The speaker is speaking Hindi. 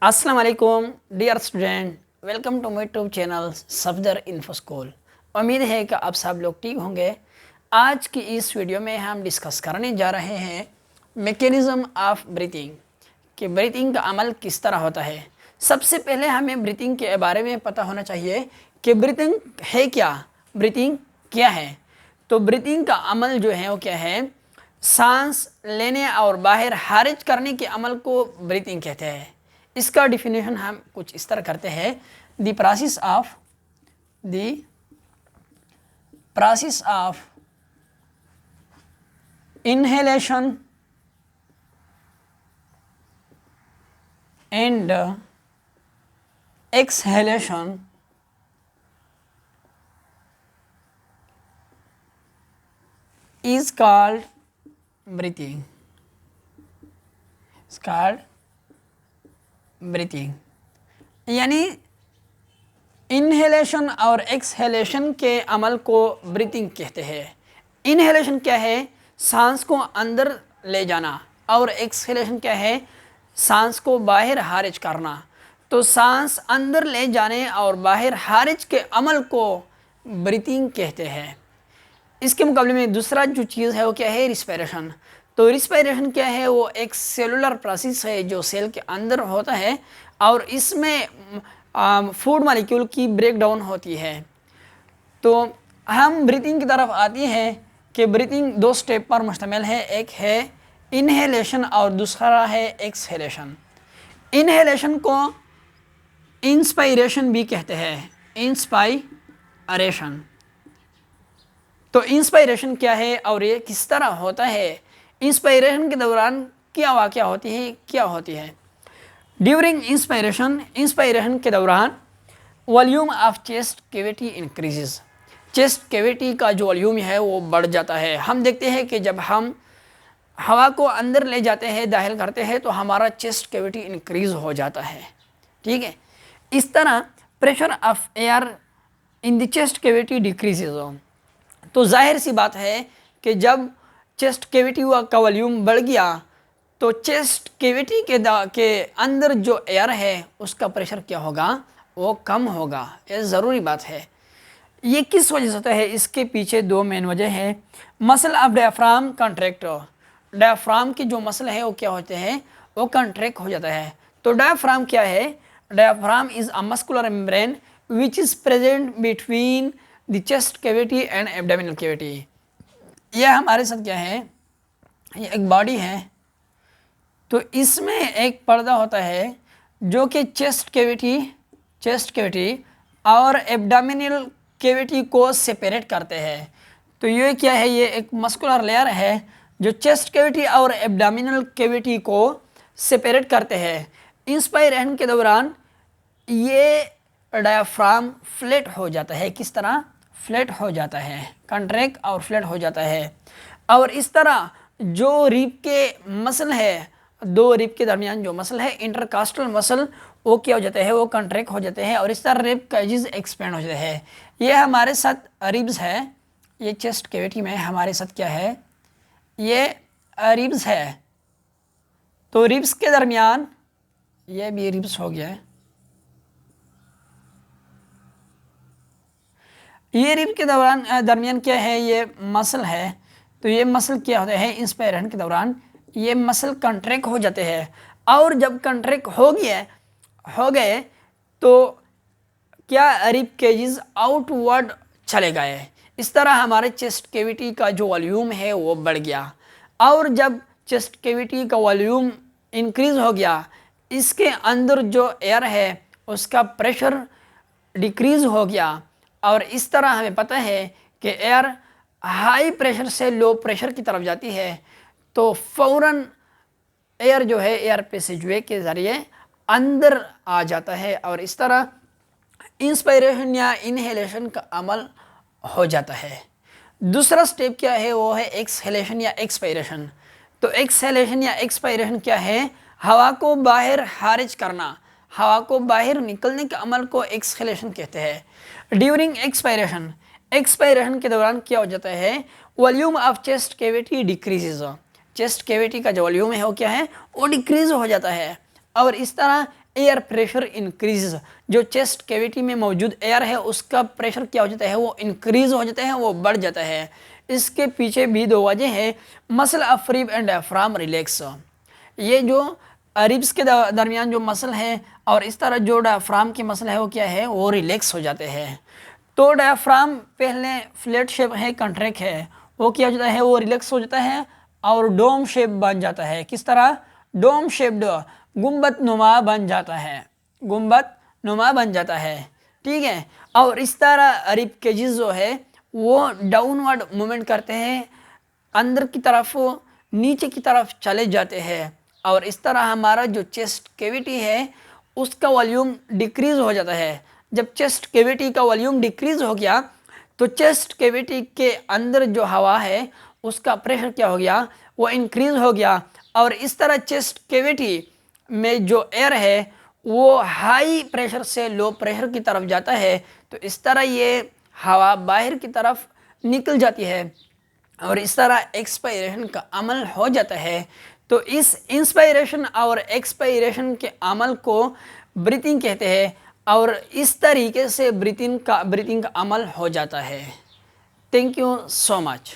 अस्सलाम वालेकुम dear student, welcome to my YouTube channel Safdar info school. उम्मीद है कि आप सब लोग ठीक होंगे। आज की इस वीडियो में हम डिस्कस करने जा रहे हैं मैकेनिज़्म ऑफ ब्रीथिंग, कि ब्रीथिंग का अमल किस तरह होता है। सबसे पहले हमें ब्रीथिंग के बारे में पता होना चाहिए कि ब्रीथिंग है क्या, ब्रीथिंग क्या है। तो ब्रीथिंग का अमल जो है वो क्या है, सांस लेने और बाहर खारिज करने के अमल को ब्रीथिंग कहते हैं। इसका डिफिनेशन हम कुछ इस तरह करते हैं, the process of inhalation and exhalation is called breathing. It's called breathing. यानी इनहेलेशन और एक्सहेलेशन के अमल को ब्रीथिंग कहते हैं। इनहेलेशन क्या है, सांस को अंदर ले जाना, और एक्सहेलेशन क्या है, सांस को बाहर खारिज करना। तो सांस अंदर ले जाने और बाहर खारिज के अमल को ब्रीथिंग कहते हैं। इसके मुकाबले में दूसरा जो चीज़ है वो क्या है, रिस्पायरेशन। तो रिस्पायरेशन क्या है, वो एक सेलुलर प्रोसेस है जो सेल के अंदर होता है और इसमें फूड मॉलिक्यूल की ब्रेक डाउन होती है। तो हम ब्रीथिंग की तरफ आती हैं कि ब्रीथिंग दो स्टेप पर मुश्तमिल है, एक है इनहेलेशन और दूसरा है एक्सहेलेशन। इनहेलेशन को इंस्पायरेशन भी कहते हैं, इंस्पायरेशन। तो इंस्पायरेशन क्या है और ये किस तरह होता है, इंस्पायरेशन के दौरान क्या वाक़या होती है। ड्यूरिंग इंस्पायरेशन के दौरान volume of chest cavity increases. Chest cavity का जो वॉल्यूम है वो बढ़ जाता है। हम देखते हैं कि जब हम हवा को अंदर ले जाते हैं, दाखिल करते हैं, तो हमारा चेस्ट कैविटी इंक्रीज हो जाता है। ठीक है, इस तरह pressure of air in the chest cavity decreases. तो जाहिर सी बात है कि जब चेस्ट कैविटी का वॉल्यूम बढ़ गया तो चेस्ट कैविटी के अंदर जो एयर है उसका प्रेशर क्या होगा, वो कम होगा। ये ज़रूरी बात है। ये किस वजह से होता है, इसके पीछे दो मेन वजह है। Muscle of diaphragm contract, diaphragm की जो मसल है वो क्या होते हैं, वो कंट्रैक्ट हो जाता है। तो डायफ्राम क्या है, diaphragm is a muscular membrane which is present between the chest cavity and abdominal cavity. यह हमारे साथ क्या है, ये एक बॉडी है, तो इसमें एक पर्दा होता है जो कि चेस्ट कैविटी और एब्डोमिनल कैविटी को सेपरेट करते हैं। तो ये क्या है, ये एक मस्कुलर लेयर है जो चेस्ट कैविटी और एब्डोमिनल कैविटी को सेपरेट करते हैं। इंस्पायरेशन के दौरान ये डायफ्राम फ्लैट हो जाता है। किस तरह फ्लैट हो जाता है, कंट्रैक्ट और फ्लैट हो जाता है। और इस तरह जो रिब के मसल है, दो रिब के दरमियान जो मसल है, इंटरकास्टल मसल, वो क्या हो जाते हैं, वो कंट्रैक्ट हो जाते हैं और इस तरह रिब कैजेस एक्सपेंड हो जाते हैं। ये हमारे साथ रिब्स है, ये चेस्ट कैविटी में हमारे साथ क्या है, ये रिब्स है। तो रिब्स के दरमियान ये भी रिब्स हो गया है। ये रिब के दरमियान क्या है, ये मसल है। तो ये मसल क्या होता है, इंस्पायरेशन के दौरान ये मसल कंट्रैक्ट हो जाते हैं और जब कंट्रैक्ट हो गए तो क्या रिब केजेस आउटवर्ड चले गए। इस तरह हमारे चेस्ट कैविटी का जो वॉल्यूम है वो बढ़ गया और जब चेस्ट कैविटी का वॉल्यूम इंक्रीज हो गया, इसके अंदर जो एयर है उसका प्रेशर डिक्रीज हो गया। और इस तरह हमें पता है कि एयर हाई प्रेशर से लो प्रेशर की तरफ जाती है, तो फ़ौरन एयर जो है एयर पैसेजवे के ज़रिए अंदर आ जाता है और इस तरह इंस्पायरेशन या इनहेलेशन का अमल हो जाता है। दूसरा स्टेप क्या है, वो है एक्सहेलेशन या एक्सपायरेशन। तो एक्सहेलेशन या एक्सपायरेशन क्या है, हवा को बाहर खारिज करना, हवा को बाहर निकलने के अमल को एक्सहेलेशन कहते हैं। ड्यूरिंग एक्सपायरेशन के दौरान क्या हो जाता है, volume of chest cavity decreases. Chest cavity का जो वॉल्यूम है वो क्या है, वो डिक्रीज हो जाता है और इस तरह एयर प्रेशर इंक्रीज, जो चेस्ट कैविटी में मौजूद एयर है उसका प्रेशर क्या हो जाता है, वो इंक्रीज हो जाता है, वो बढ़ जाता है। इसके पीछे भी दो वजह है, muscle of rib end diaphragm relax. ये जो रिब्स के दरमियान जो मसल है और इस तरह जो डायफ्राम की मसल है वो क्या है, वो रिलैक्स हो जाते हैं। तो डायफ्राम पहले फ्लैट शेप है, कंट्रैक्ट है, वो क्या हो जाता है, वो रिलैक्स हो जाता है और डोम शेप बन जाता है। किस तरह, डोम शेप्ड, गुंबद नुमा बन जाता है, गुंबद नुमा बन जाता है, ठीक है। और इस तरह रिब केजेस जो है वो डाउनवर्ड मूवमेंट करते हैं, अंदर की तरफ नीचे की तरफ चले जाते हैं और इस तरह हमारा जो चेस्ट कैविटी है उसका वॉल्यूम डिक्रीज हो जाता है। जब चेस्ट कैविटी का वॉल्यूम डिक्रीज हो गया तो चेस्ट कैविटी के अंदर जो हवा है उसका प्रेशर क्या हो गया, वो इंक्रीज हो गया और इस तरह चेस्ट कैविटी में जो एयर है वो हाई प्रेशर से लो प्रेशर की तरफ जाता है। तो इस तरह ये हवा बाहर की तरफ निकल जाती है और इस तरह एक्सपायरेशन का अमल हो जाता है। तो इस इंस्पायरेशन और एक्सपायरेशन के अमल को ब्रीथिंग कहते हैं और इस तरीके से ब्रीथिंग का अमल हो जाता है। Thank you so much.